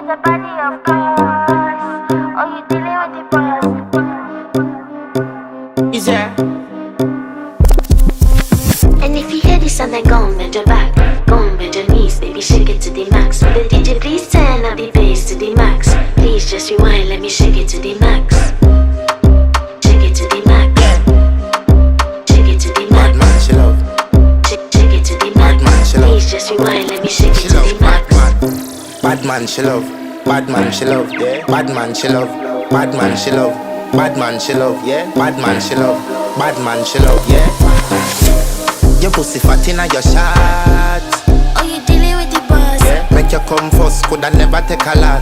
the body, of course. Oh, you dealing with the boss. Is there? And if you hear this and then go on bend your back, go on bend your knees, baby shake it to the max. Will the DJ please turn up the bass to the max? Please just rewind, let me shake it to the max. Shake it to the max. Shake it to the max. Bad man, she love. Shake it to the max. Bad man, she love. Please just rewind, let me shake She it to love the max. bad man, she love. Bad man, she love. Yeah. Bad man, she love. Bad man, she love. Bad man, she love. Yeah. Bad man, she love. Bad man, she love. Yeah. Your pussy fat inna your shot. Oh, you dealing with the boss. Yeah. Make you come first, coulda never take a lot.